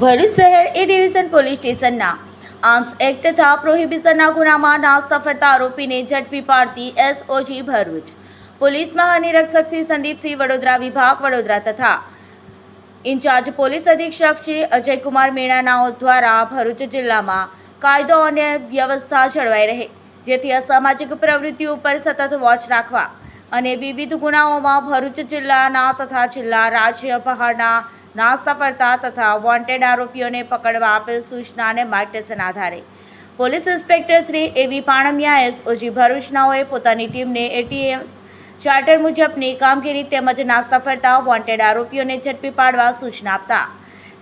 ભરૂચ શહેર એ division police સ્ટેશનના arms act તથા પ્રોહિબિશનના ગુનામાં નાસ્તા ફરતા આરોપીને ઝડપી પાડતી એસઓજી ભરૂચ પોલીસ મહાનિરીક્ષક શ્રી સંદીપસિંહ વડોદરા વિભાગ વડોદરા તથા ઇન્ચાર્જ પોલીસ અધિક્ષક શ્રી અજયકુમાર મીણાનાઓ દ્વારા ભરૂચ જિલ્લામાં કાયદો અને વ્યવસ્થા જળવાઈ રહે જેથી અસામાજિક પ્રવૃત્તિઓ પર સતત વોચ રાખવા અને વિવિધ ગુનાઓમાં ભરૂચ જિલ્લાના તથા જિલ્લા રાજ્ય બહારના નાસ્તા ફરતા તથા વોન્ટેડ આરોપીઓને પકડવા આપેલ સૂચના અને માર્ગદર્શન આધારે પોલીસ ઇન્સ્પેક્ટર શ્રી એવી પાણમિયા એસઓજી ભરૂચનાઓએ પોતાની ટીમને એટીએમ ચાર્ટર મુજબની કામગીરી તેમજ નાસ્તા ફરતા વોન્ટેડ આરોપીઓને ઝડપી પાડવા સૂચના આપતા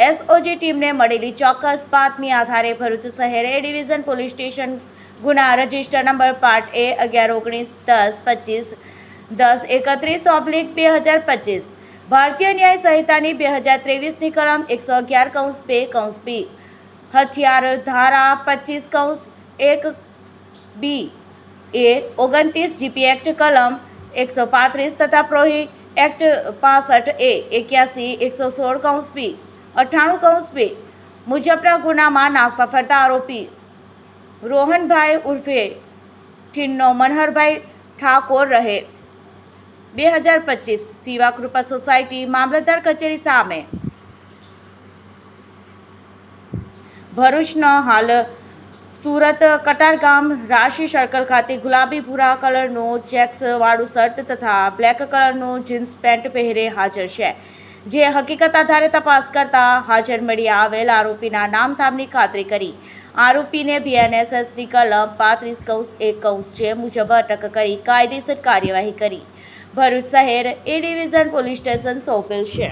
એસઓજી ટીમને મળેલી ચોક્કસ બાતમી આધારે ભરૂચ શહેર એ ડિવિઝન પોલીસ સ્ટેશન ગુના રજિસ્ટર નંબર પાર્ટ એ 11-19-10-25-10-31/2025 ભારતીય ન્યાય સંહિતાની 2023ની કલમ 111(2) હથિયાર ધારા 25(1) બી એ 29 જીપી એક્ટ કલમ 135 તથા પ્રોહી એક્ટ 65 એ 81 116(b) 98(b) મુજબના ગુનામાં નાસ્તા ફરતા આરોપી રોહનભાઈ ઉર્ફે ઠિન્નો મનહરભાઈ ઠાકોર રહે 2025 સેવા કૃપા સોસાયટી મામલતદાર કચેરી સામે ભરૂચનો હાલ સુરત કટારગામ રાશિ સર્કલ ખાતે ગુલાબી ભૂરા કલરનું ચેક્સ વાળું શર્ટ તથા બ્લેક કલરનું જીન્સ પેન્ટ પહેરે હાજર છે જે હકીકત આધારે તપાસ કરતા હાજર મળી આવેલ આરોપીના નામધામની ખાતરી કરી આરોપીને બીએનએસએસની કલમ 35(1) મુજબ અટક કરી કાયદેસર કાર્યવાહી કરી ભરૂચ શહેર એ ડિવિઝન પોલીસ સ્ટેશન સોંપેલ છે।